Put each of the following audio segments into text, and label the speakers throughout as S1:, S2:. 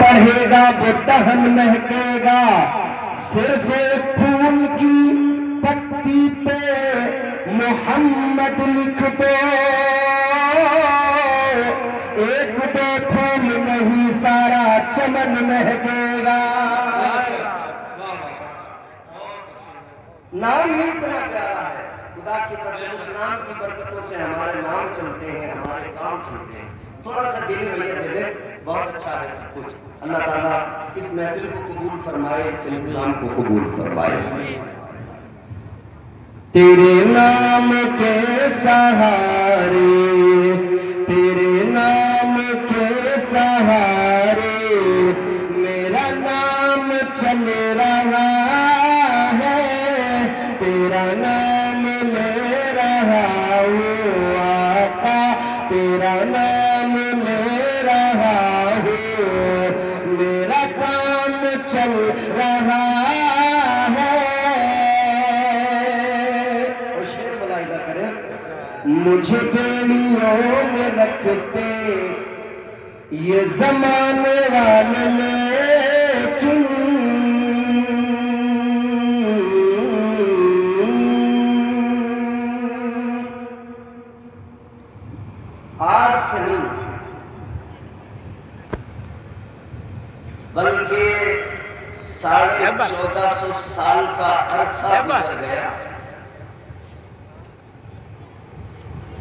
S1: پڑھے گا وہ دہن مہکے گا، صرف ایک پھول کی پتی پہ محمد لکھ دو، ایک دو پھول نہیں سارا چمن مہکے گا۔ نام ہی اتنا پیارا ہے، خدا کی قسم اس نام کی برکتوں سے ہمارے نام چلتے ہیں، ہمارے کام چلتے ہیں۔ تھوڑا سا دل بھیا دے دے، بہت اچھا ہے سب کچھ۔ اللہ تعالیٰ اس محفل کو قبول فرمائے، اس انتظام کو قبول فرمائے۔ تیرے نام کے سہارے، تیرے نام کے سہارے میرا نام چل رہا ہے، تیرا نام لے رہا ہوں آقا، تیرا نام لے رہا ہوں، میرا کام چل رہا ہے۔ اور شعر ملاحظہ کریں، مجھے بیڑیوں میں رکھتے یہ زمانے والے لیکن آج سے نہیں بلکہ 1450 سال کا عرصہ گزر گیا،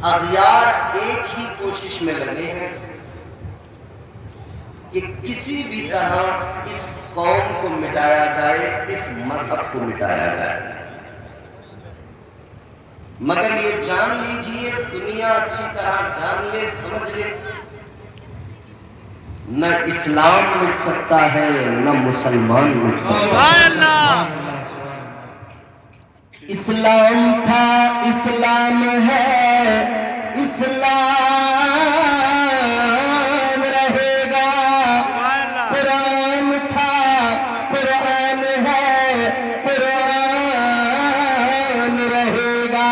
S1: اغیار ایک ہی کوشش میں لگے ہیں کہ کسی بھی طرح اس قوم کو مٹایا جائے، اس مذہب کو مٹایا جائے۔ مگر یہ جان لیجئے، دنیا اچھی طرح جان لے، سمجھ لے، نہ اسلام مٹ سکتا ہے نہ مسلمان مٹ سکتا ہے۔ اسلام تھا، اسلام ہے، اسلام رہے گا، قرآن تھا، قرآن ہے، قرآن رہے گا۔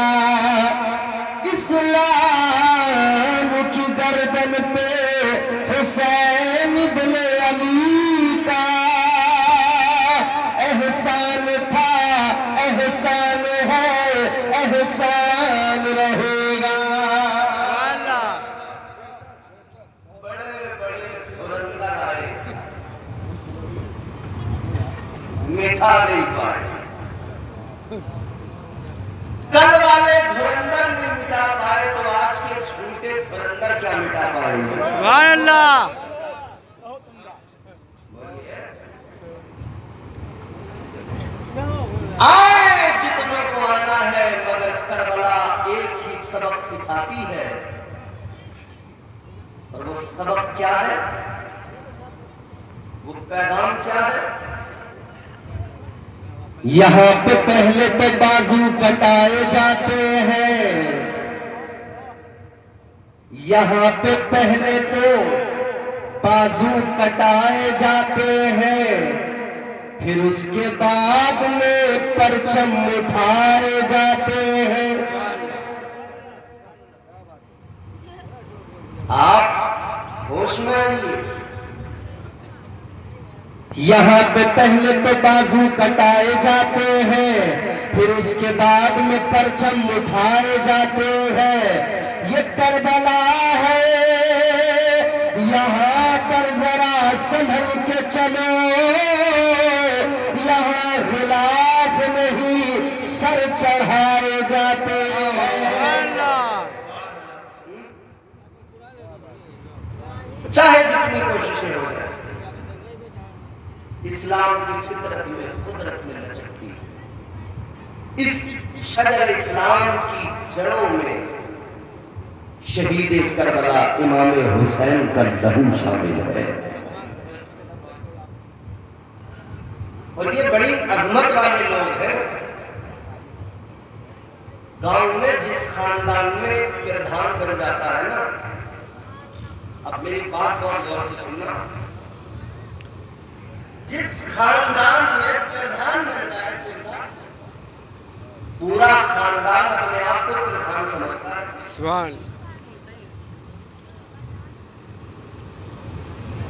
S1: اسلام کی گردن پہ حسین ابن علی کا احسان تھا، احسان ہے، احسان رہے گا۔ بڑے بڑے دھرندر آئے، مٹا نہیں پائے، کل والے دھرندر نہیں مٹا پائے تو آج کے جھوٹے دھرندر کیا مٹا پائیں گے؟
S2: سبحان اللہ۔
S1: آئے جتنے کو آنا ہے، مگر کربلا ایک ہی سبق سکھاتی ہے، اور وہ سبق کیا ہے، وہ پیغام کیا ہے؟ یہاں پہ پہلے تو بازو کٹائے جاتے ہیں، یہاں پہ پہلے تو بازو کٹائے جاتے ہیں، پھر اس کے بعد میں پرچم اٹھائے جاتے ہیں۔ آپ ہوش میں آئیے، یہاں پہ پہلے تو بازو کٹائے جاتے ہیں، پھر اس کے بعد میں پرچم اٹھائے جاتے ہیں۔ یہ کربلا ہے، یہاں پر ذرا سنبھل کے چلو، یہاں خلاف نہیں سر چڑھائے جاتے ہیں۔ چاہے جتنی کوششیں ہو جائیں، اسلام کی فطرت میں، قدرت میں لچکتی ہے۔ اس شجر اسلام کی جڑوں میں شہید کربلا امام حسین کا لہو شامل ہے، اور یہ بڑی عظمت والے لوگ ہیں۔ گاؤں میں جس خاندان میں پردھان بن جاتا ہے نا، اب میری بات بہت غور سے سننا، جس خاندان میں پردھان بن جائے پورا خاندان اپنے آپ کو پردھان سمجھتا ہے۔
S2: سبحان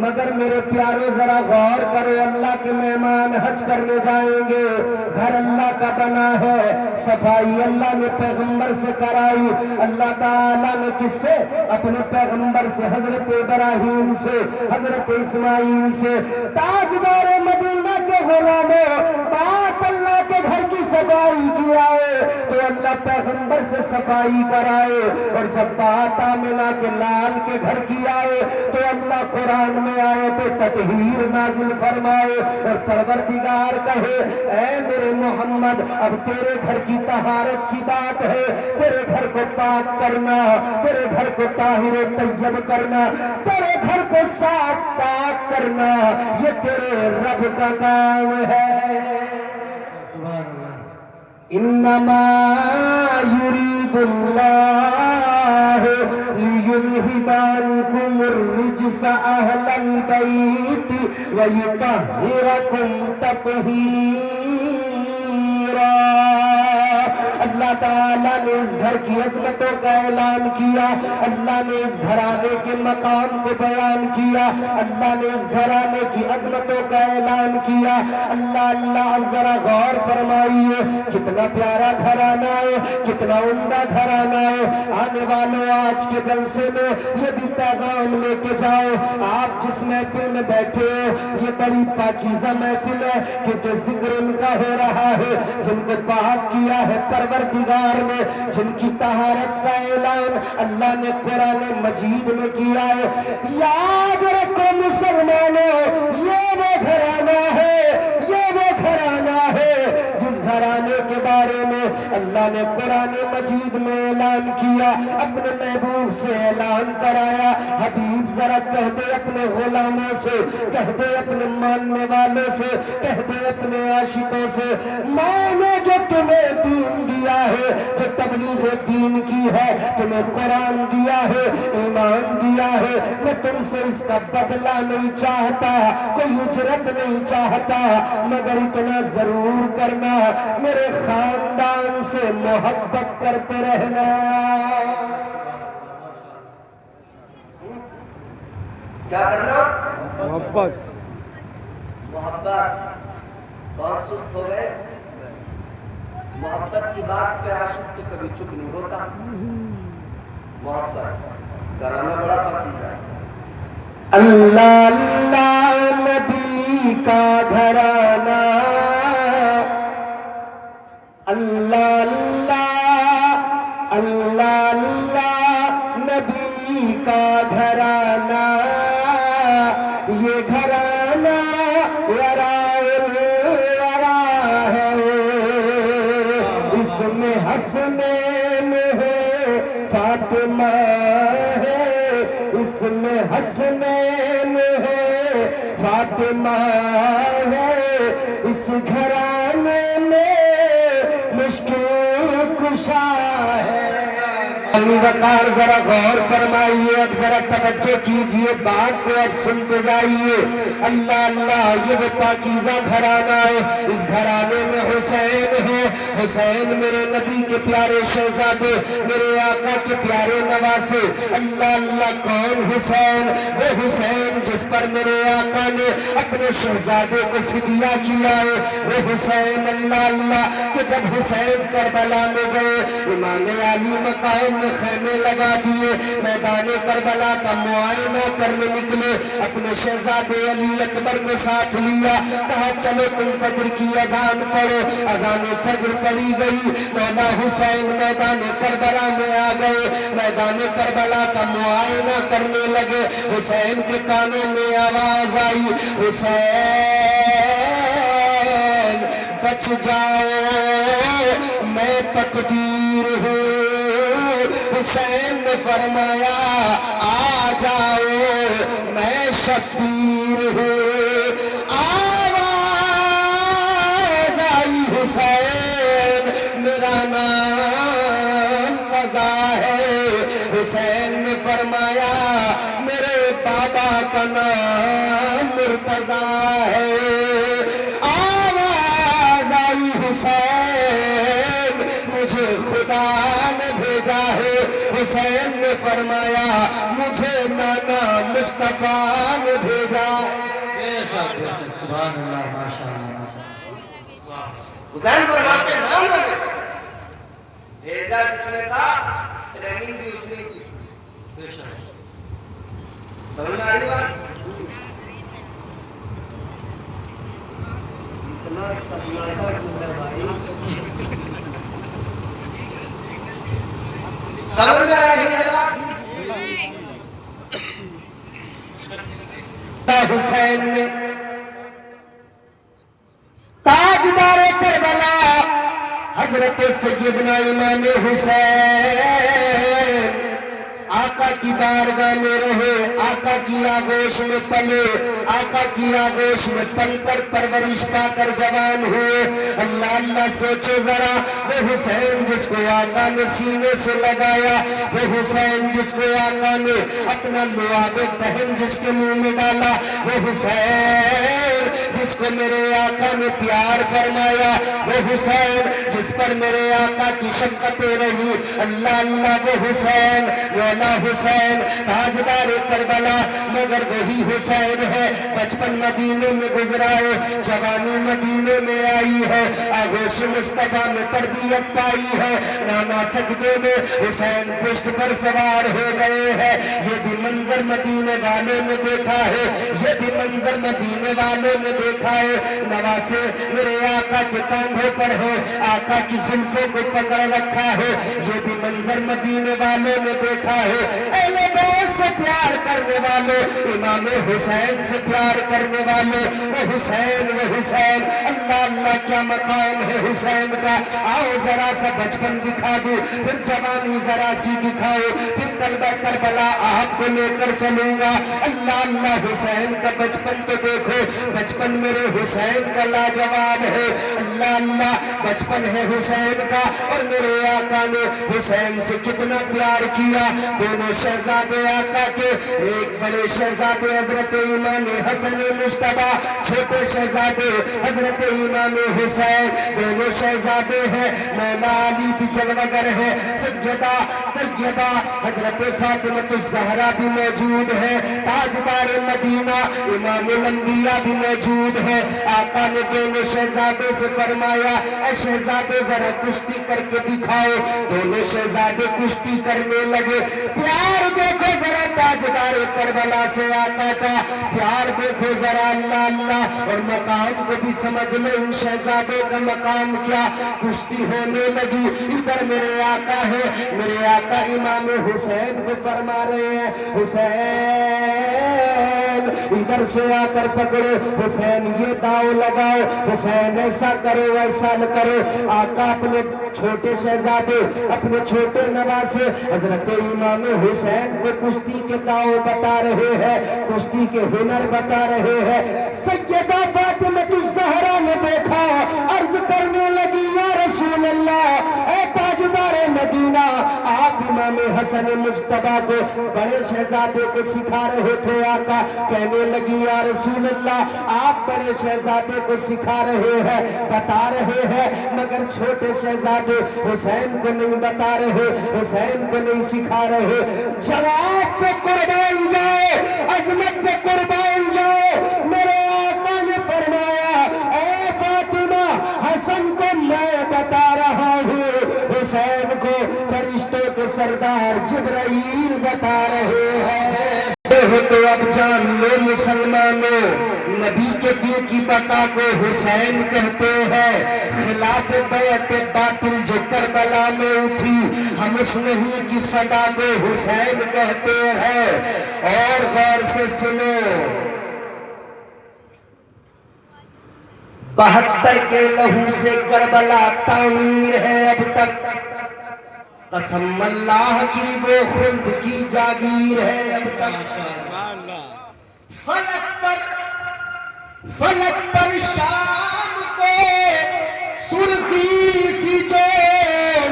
S1: مگر میرے پیارو ذرا غور کرو، اللہ کے مہمان حج کرنے جائیں گے، گھر اللہ کا بنا ہے، صفائی اللہ نے پیغمبر سے کرائی، اللہ تعالیٰ نے کس سے؟ اپنے پیغمبر سے، حضرت ابراہیم سے، حضرت اسماعیل سے۔ تاجدار مدینہ کے غلاموں، بات اللہ کے گھر کی صفائی کی آئے تو اللہ پیغمبر سے صفائی کرائے، اور جب بات آمنہ کے لال کے گھر کی آئے تو اللہ قرآن میں آئے تو تطہیر نازل فرمائے، اور پروردگار کہے اے میرے محمد اب تیرے گھر کی طہارت کی بات ہے، تیرے گھر کو پاک کرنا، تیرے گھر کو طاہر و طیب کرنا، تیرے گھر کو صاف پاک کرنا، یہ تیرے رب کا کام ہے۔ انما یرید اللہ لیذہب عنکم الرجس اہل البیت ویطہرکم تطہیرا۔ اللہ تعالیٰ نے اس گھر کی عظمتوں کا اعلان کیا، اللہ نے اس گھرانے کے مقام کو بیان کیا، اللہ نے اس گھرانے کی عظمتوں کا اعلان کیا۔ اللہ اب ذرا غور فرمائیے، کتنا پیارا گھرانہ ہے، کتنا عمدہ گھرانہ ہے۔ آنے والوں آج کے جلسے میں یہ بھی پیغام لے کے جاؤ، آپ جس محفل میں بیٹھے ہو یہ بڑی پاکیزہ محفل ہے، کیونکہ ذکر ان کا ہو رہا ہے جن کو پاک کیا ہے پروردگار نے، جن کی طہارت کا اعلان اللہ نے قرآن مجید میں کیا ہے۔ یاد رکھو مسلمانوں، یہ وہ گھرانہ ہے، یہ وہ گھرانہ ہے جس گھرانے کے بارے میں اللہ نے قرآن مجید میں اعلان کیا، اپنے محبوب سے اعلان کرایا۔ حبیب ذرا کہہ دے اپنے غلاموں سے، کہہ دے اپنے ماننے والوں سے، کہہ دے اپنے عاشقوں سے، میں نے جو تمہیں دین دیا ہے، جو تبلیغ دین کی ہے، تمہیں قرآن دیا ہے، ایمان دیا ہے، میں تم سے اس کا بدلہ نہیں چاہتا، کوئی اجرت نہیں چاہتا، مگر اتنا ضرور کرنا میرے خاندان سے محبت کرتے رہنا۔ کیا کرنا؟ محبت بہت سست ہو گئے، محبت کی بات پہ عاشق تو کبھی چپ نہیں ہوتا۔ محبت گھرانہ بڑا پاکیزہ ہے۔ اللہ اللہ نبی کا گھرانہ، اللہ اللہ اللہ اللہ نبی کا گھرانہ، یہ گھرانہ حسنین ہے فاطمہ ہے، اس میں حسنین ہے فاطمہ ہے، اس گھرانے میں مشکل کشا ہے۔ وقار ذرا غور فرمائیے، اب ذرا توجہ کیجئے، بات کو اب سنتے جائیے۔ اللہ اللہ یہ وہ پاکیزہ گھرانہ ہے، اس گھرانے میں حسین ہے، حسین میرے نبی کے پیارے شہزادے، میرے آقا کے پیارے نواسے۔ اللہ اللہ کون حسین؟ وہ حسین جس پر میرے آقا نے اپنے شہزادے کو فدیہ کیا ہے، وہ حسین اللہ اللہ کہ جب حسین کربلا میں گئے، امام علی مقام میں خیمے لگا دیے، میدان کربلا کا معائنہ کرنے نکلے، اپنے شہزادے علی اکبر کو ساتھ لیا، کہا چلو تم فجر کی اذان پڑھو۔ اذان فجر پڑھی گئی، مولا حسین میدان کربلا میں آ گئے، میدان کربلا کا معائنہ کرنے لگے۔ حسین کے کانوں میں آواز آئی، حسین بچ جاؤ میں تقدیر ہوں۔ حسین نے فرمایا آ جاؤ میں شبیر ہوں۔ آواز آئی حسین میرا نام قضا ہے۔ حسین نے فرمایا میرے بابا کا نام مرتضیٰ ہے۔ آواز آئی حسین مجھے خدا نے بھیجا ہے۔ حسین نے فرمایا مجھے نانا مصطفیٰ نے بھیجا
S2: سبحان اللہ ماشاءاللہ
S1: حسین فرماتے نام نے بھیجا جس نے تھا ٹریننگ بھی اس نے کی تھی سمجھ میں آ رہی بات اتنا سناٹا کیوں ہے بھائی سمجھ میں آ رہی ہے بات
S2: حسین نے تاجدار کربلا حضرت سیدنا امام حسین آقا کی بارگاہ میں رہے آقا کی آغوش میں پلے آقا کی آغوش میں پل کر پرورش پا کر جوان ہوئے اللہ اللہ سوچو ذرا وہ حسین جس کو آقا نے سینے سے لگایا وہ حسین جس کو آقا نے اپنا لعاب دہن جس کے منہ میں ڈالا وہ حسین جس کو میرے آقا نے پیار فرمایا وہ حسین جس پر میرے آقا کی شفقتیں رہی اللہ اللہ وہ حسین مولا حسین تاجدار کربلا مگر وہی حسین ہے بچپن مدینے میں گزرائے جوانی مدینے میں آئی ہے آغوش مصطفیٰ میں تربیت پائی ہے نانا سجدے میں حسین پشت پر سوار ہو گئے ہیں یہ بھی منظر مدینے والوں نے دیکھا ہے یہ بھی منظر مدینے والوں نے دیکھا ہے نواسے میرے آقا کے کاندھوں پر ہے آقا کی زلفوں کو پکڑ رکھا ہے یہ بھی منظر مدینے والوں نے دیکھا ہے اہل بیت سے پیار کرنے والوں امام حسین سے پیار کرنے والوں وہ حسین اللہ اللہ کیا مقام ہے حسین کا آؤ ذرا سا بچپن دکھا دوں پھر جوانی ذرا سی دکھاؤ پھر کربلا آپ کو لے کر چلوں گا اللہ اللہ حسین کا بچپن تو دیکھو بچپن میرے حسین کا لاجواب ہے اللہ اللہ بچپن ہے حسین کا اور میرے آقا نے حسین سے کتنا پیار کیا دونوں شہزادے آقا کے ایک بڑے شہزادے حضرت امام حسن مجتبی چھوٹے شہزادے حضرت امام حسین دونوں شہزادے ہیں مولا علی بھی جلوگر ہے سیدہ طیبہ حضرت فاطمہ الزہرا بھی موجود ہے تاجدار مدینہ امام الانبیاء بھی موجود ہے آقا نے دونوں شہزادوں سے فرمایا اے شہزادے ذرا کشتی کر کے دکھاؤ دونوں شہزادے کشتی کرنے لگے پیار دیکھو ذرا تاجدار کربلا سے آقا کا پیار دیکھو ذرا اللہ اللہ اور مقام کو بھی سمجھ لو ان شہزادوں کا مقام کیا کشتی ہونے لگی ادھر میرے آقا ہے میرے آقا امام حسین کو فرما رہے ہیں حسین ادھر سے آ کر پکڑو حسین یہ داؤ لگاؤ حسین ایسا کرو ایسا نہ کرو آقا اپنے چھوٹے شہزادے اپنے چھوٹے نواسے حضرت امام حسین کو کشتی کے داؤ بتا رہے ہیں کشتی کے ہنر بتا رہے ہیں سیدہ فاطمہ الزہرا نے دیکھا عرض کرنے لگی یا رسول اللہ اے تاجدار مدینہ آپ امام حسن مجتبی کو بڑے شہزادے کو سکھا رہے تھے آقا کہنے لگی یا رسول اللہ آپ بڑے شہزادے کو سکھا رہے ہیں بتا رہے ہیں مگر چھوٹے شہزادے حسین کو نہیں بتا رہے حسین کو نہیں سکھا رہے جواب پہ قربان جاؤ عظمت پہ قربان جاؤ میرے آقا نے فرمایا اے فاطمہ حسن کو میں بتا رہا ہوں حسین کو فرشتوں کے سردار جبرائیل بتا رہے ہیں تو اب جان لو مسلمانوں نبی کے دین کی بقا کو حسین کہتے ہیں خلاف بیعت باطل جو کربلا میں اٹھی ہم اس نہیں کی صدا کو حسین کہتے ہیں اور غور سے سنو 72 کے لہو سے کربلا تعمیر ہے اب تک قسم اللہ کی وہ خلد کی جاگیر ہے اب تک فلک پر شام کو سرخی سی جو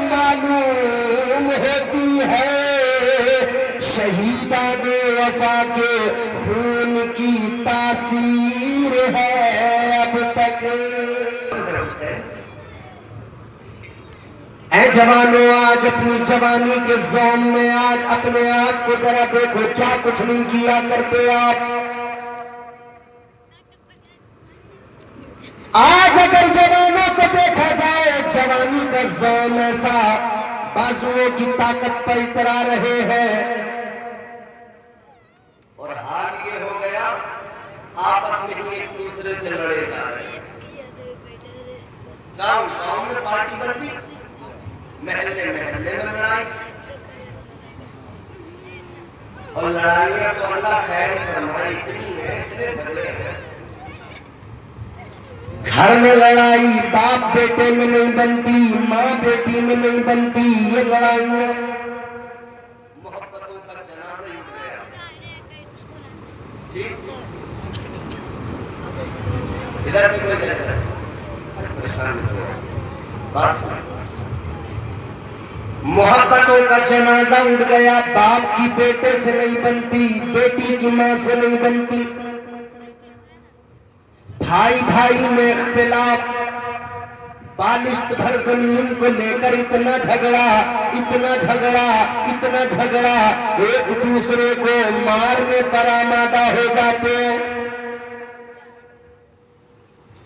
S2: معلوم ہوتی ہے شہیدان وفا کے خون کی تاثیر ہے اب تک اے جوانوں آج اپنی جوانی کے زوم میں آج اپنے آپ کو ذرا دیکھو کیا کچھ نہیں کیا کرتے آپ آج اگر جوانوں کو دیکھا جائے جوانی کا زوم ایسا بازوؤں کی طاقت پر اترا رہے ہیں
S1: اور حال یہ ہو گیا آپس میں ہی ایک دوسرے سے لڑے جا رہے ہیں. گاؤں میں پارٹی بندی، محلے میں لڑائی، اور لڑائیاں تو اللہ خیر فرمائے اتنی ہے، اتنے جھگڑے ہیں.
S2: گھر میں لڑائی باپ بیٹے میں نہیں بنتی، ماں بیٹی میں نہیں بنتی، یہ لڑائیاں
S1: محبتوں کا جنازہ ہی اٹھ گیا. جی ادھر بھی کوئی ادھر پریشان نہیں ہو بات سن.
S2: محبتوں کا جنازہ اٹھ گیا. باپ کی بیٹے سے نہیں بنتی، بیٹی کی ماں سے نہیں بنتی، بھائی بھائی میں اختلاف، بالشت بھر زمین کو لے کر اتنا جھگڑا، اتنا جھگڑا، اتنا جھگڑا، ایک دوسرے کو مارنے پر آمادہ ہو جاتے ہیں.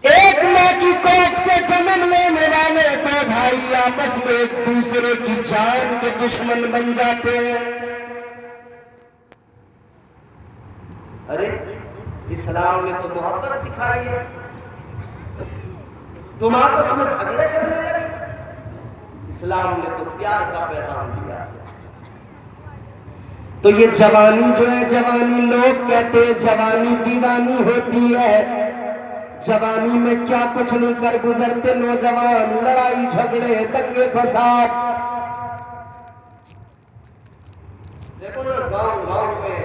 S2: ایک ماں کی کوکھ سے جنم لینے والے دو بھائی آپس میں ایک دوسرے کی جان کے دشمن بن جاتے ہیں.
S1: ارے اسلام نے تو محبت سکھائی ہے، تم آپس میں جھگڑے کرنے لگے. اسلام نے تو پیار کا پیغام دیا.
S2: تو یہ جوانی جو ہے، جوانی لوگ کہتے ہیں جوانی دیوانی ہوتی ہے. جوانی میں کیا کچھ نہیں کر گزرتے نوجوان، لڑائی جھگڑے دنگے فساد.
S1: دیکھو نا گاؤں میں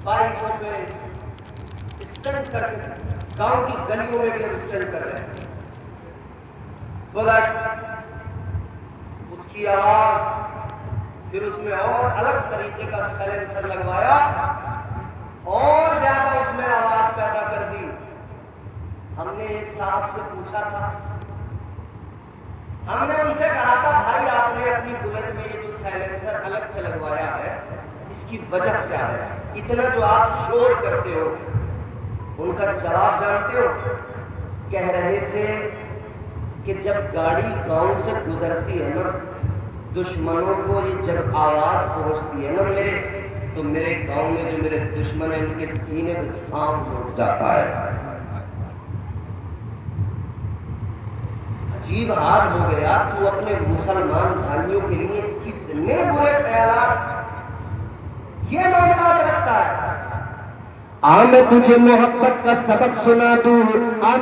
S1: بائکوں پہ اسٹنٹ کر کے، گاؤں کی گلیوں میں بھی اسٹنٹ کر رہے ہیں. بلٹ، اس کی آواز، پھر اس میں اور الگ طریقے کا سائلنسر لگوایا اور زیادہ اس میں آواز پیدا کر دی. ہم نے ایک صاحب سے پوچھا تھا، ہم نے ان سے کہا تھا بھائی آپ نے اپنی بلٹ میں یہ جو سائلنسر الگ سے لگوایا ہے اس کی وجہ کیا ہے؟ اتنا جو آپ شور کرتے ہو. ان کا جواب جانتے ہو؟ کہہ رہے تھے کہ جب گاڑی گاؤں سے گزرتی ہے نا، دشمنوں کو یہ جب آواز پہنچتی ہے نا تو میرے گاؤں میں جو میرے دشمن ہیں ان کے سینے میں سانپ لوٹ جاتا ہے. عجیب حال ہو گیا. تو اپنے مسلمان بھائیوں کے لیے اتنے برے خیالات، یہ معاملات رکھتا ہے.
S2: میں تجھے محبت کا سبق سنا دوں،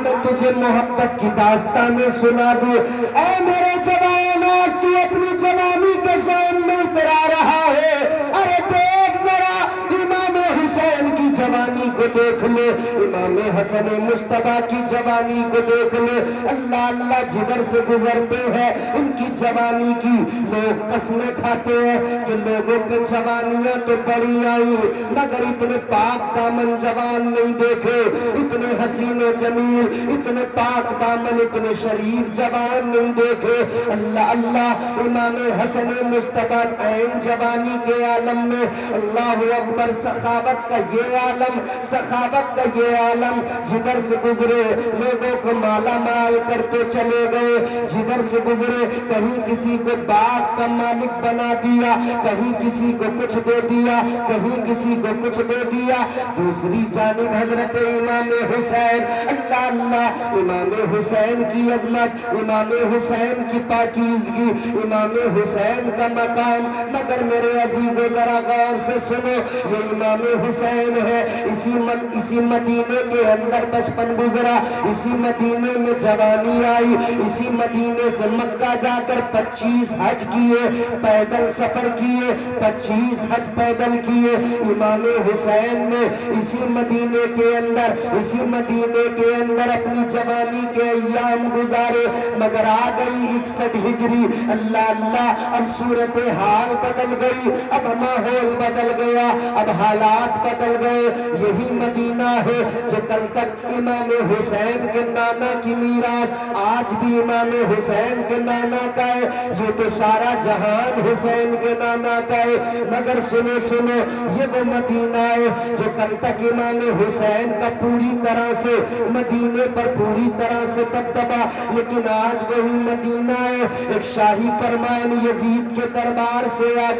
S2: میں تجھے محبت کی داستانیں سنا دوں. اے میرے جوان، آج تو اپنی جوانی کے ذہن میں اترا رہا ہے. ارے دیکھ ذرا امام حسین کی جوانی کو دیکھ لے، امام حسن مصطفیٰ کی جوانی کو دیکھ لے. اللہ اللہ جدھر سے گزرتے ہیں ان کی جوانی کی لوگ قسمیں کھاتے ہیں کہ لوگوں پہ جوانیاں تو بڑی آئی مگر اتنے پاک دامن جوان نہیں دیکھے، اتنے حسین و جمیل، اتنے پاک دامن، اتنے شریف جوان نہیں دیکھے. اللہ اللہ، امام حسن مصطفیٰ عین جوانی کے عالم میں، اللہ اکبر، سخاوت کا یہ عالم، سخاوت کا یہ عالم، جدھر سے گزرے لوگوں کو مالا مال کرتے چلے گئے. جدھر سے گزرے کہیں کسی کو باغ کا مالک بنا دیا، کہیں کسی کو کچھ دے دیا، کہیں کسی کو کچھ دے دیا. دوسری جانب حضرت امام حسین، اللہ اللہ، امام حسین کی عظمت، امام حسین کی پاکیزگی، امام حسین کا مقام. مگر میرے عزیزو ذرا غور سے سنو، یہ امام حسین ہے. اسی مدینے کے اندر بچپن گزرا، اسی مدینے میں جوانی آئی، اسی مدینے سے مکہ جا کر 25 حج کیے، پیدل سفر کیے، 25 حج پیدل کیے. امام حسین نے اسی مدینے کے اندر، اسی مدینے کے اندر اپنی جوانی کے ایام گزارے. مگر آ گئی 61 ہجری، اللہ اللہ، اب صورتحال بدل گئی، اب ماحول بدل گیا، اب حالات بدل گئے. یہی مدینہ ہے جو کل تک امام حسین کے نانا کی میراث آج بھی امام حسین کے نانا کا ہے. یہ تو سارا جہان حسین کے نانا کا ہے. مگر سنو سنو یہ وہ مدینہ ہے جو کل تک امام حسین کا پوری طرح سے مدینے پر پوری طرح سے دبدبا، لیکن آج وہی مدینہ ہے. ایک شاہی فرمان یزید کے دربار سے آ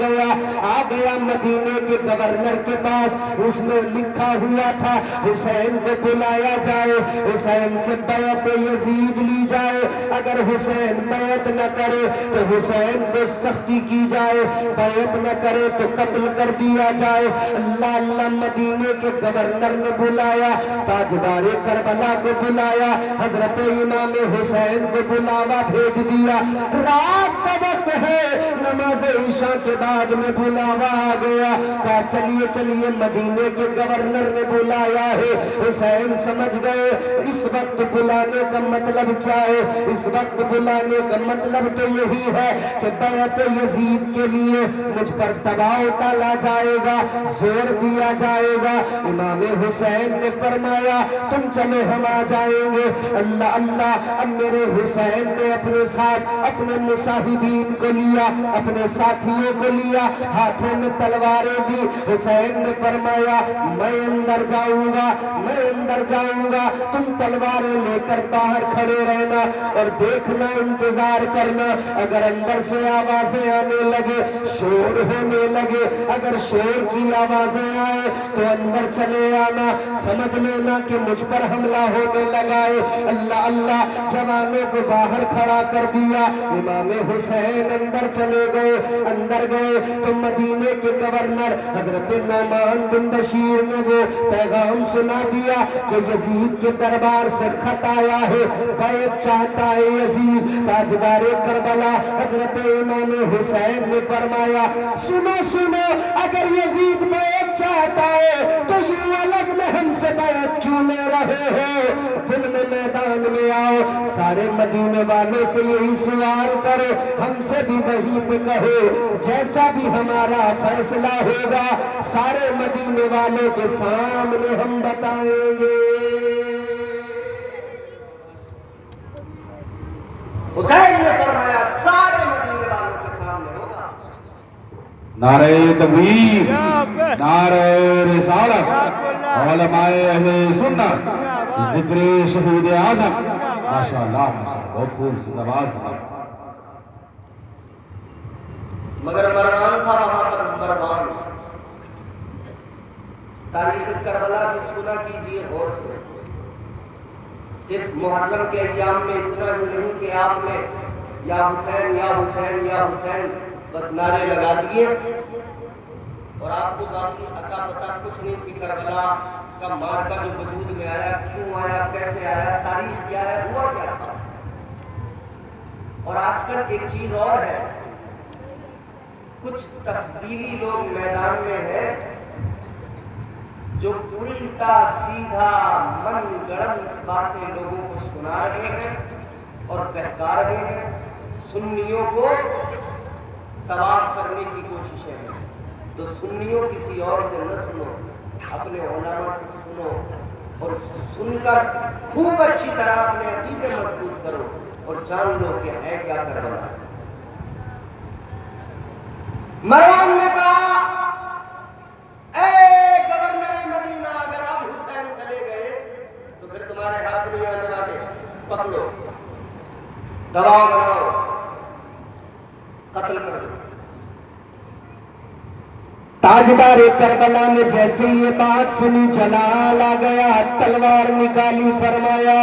S2: گیا مدینے کے گورنر کے پاس. اس میں لکھا ہوا تھا حسین کو بلایا جائے، حسین سے بیعت یزید لی جائے. اگر حسین بیعت نہ کرے تو حسین کو سختی کی جائے، بیعت نہ کرے تو قتل کر دیا جائے. اللہ اللہ مدینے کے گورنر نے بلایا، تاجدار کربلا کو بلایا، حضرت امام حسین کو بلاوا بھیج دیا. رات کا وقت ہے، نماز عشاء کے بعد میں بلاوا آ گیا. کہا چلیے چلیے مدینے کے گورنر نے بلایا ہے. حسین سمجھ گئے اس وقت بلانے کا مطلب کیا ہے. اس وقت بلانے کا مطلب تو یہی ہے کہ بیعت یزید کے لیے مجھ پر دباؤ ڈالا جائے گا، زور دیا جائے گا. امام حسین نے فرمایا تم چلو ہم آ جائیں گے. اللہ اللہ. اب میرے حسین نے اپنے ساتھ اپنے مصاحبین کو لیا، اپنے ساتھیوں کو لیا، ہاتھوں میں تلواریں دی. حسین نے فرمایا میں اندر جاؤں گا، میں اندر جاؤں گا، تم تلواریں لے کر باہر کھڑے رہنا اور دیکھنا، انتظار کرنا. اگر اندر سے آوازیں آنے لگے، شور ہونے لگے، اگر شور کی آوازیں آئے تو اندر چلے آنا، سمجھ لینا کہ مجھ پر حملہ ہونے لگا ہے. اللہ اللہ. جوانوں کو باہر کھڑا کر دیا. امام حسین اندر چلے گئے. اندر گئے تو مدینے کے گورنر حضرت نعمان بن بشیر نے وہ پیغام سنا دیا کہ یزید کے دربار سے خط آیا ہے، بیعت چاہتا ہے یزید. تاجدار کربلا حضرت امام حسین نے فرمایا سنو سنو، اگر یزید بیعت چاہتا ہے تو یوں الگ میں ہم سے بیعت کیوں لے رہے ہو؟ دن میں میدان میں آؤ، سارے مدینے والوں سے یہی سوال کرو، ہم سے بھی وہی پہ کہو، جیسا بھی ہمارا فیصلہ ہوگا سارے مدینے والوں کے سامنے ہم بتائیں گے.
S1: حسین نے فرمایا سارے مدینے والوں کے سامنے ہوگا.
S3: نعرہ تکبیر، نعرہ رسالت، علماء اہل سنت، ذکر شہید اعظم. ماشاءاللہ ماشاءاللہ بہت خوب سے نواز.
S1: مگر مروان تھا وہاں پر. مروان تاریخ کربلا بھی سنا کیجئے غور سے. صرف محرم کے ایام میں اتنا ہی نہیں کہ آپ نے یا حسین یا حسین یا حسین بس نعرے لگا دیے اور آپ کو باقی عطا پتہ کچھ نہیں کہ کربلا کا مارکا جو وجود میں آیا، کیوں آیا، کیسے آیا، تاریخ کیا ہے، ہوا کیا تھا. اور آج کل ایک چیز اور ہے، کچھ تفصیلی لوگ میدان میں ہیں جو الٹا سیدھا من گڑن باتیں لوگوں کو سنا رہے ہیں اور بہکا رہے ہیں. سنیوں کو تباہ کرنے کی کوششیں ہیں. تو سنیوں کسی اور سے نہ سنو، اپنے علماء سے سنو اور سن کر خوب اچھی طرح اپنے عقیدے مضبوط کرو اور جان لو کہ ہے کیا کربلا. مروان نے کہا اے گورنر مدینہ، اگر آپ حسین چلے گئے تو پھر تمہارے ہاتھ نہیں آنے والے، پکڑو، دباؤ بناؤ، قتل کر دو.
S2: تاجدار کربلا نے جیسے یہ بات سنی جلال آ گیا، تلوار نکالی، فرمایا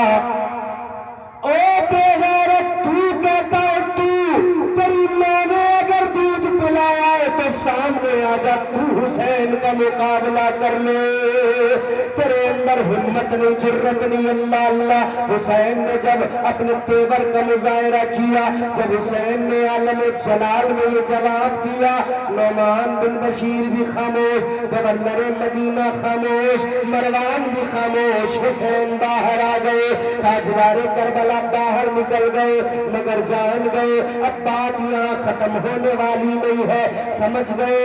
S2: او بے غیرت، تو کہتا ہے تیری ماں نے اگر دودھ پلایا ہے تو سامنے آ جا، تو حسین کا مقابلہ کر لے. تیرے اندر ہمت نہیں، جرت نہیں. اللہ اللہ. حسین نے جب اپنے تیور کا مظاہرہ کیا، جب حسین نے عالم جلال میں یہ جواب دیا، نعمان بن بشیر بھی خاموش، گورنر مدینہ خاموش، مروان بھی خاموش. حسین باہر آ گئے، تاجدار کربلا باہر نکل گئے، مگر جان گئے اب بات یہاں ختم ہونے والی نہیں ہے. سمجھ گئے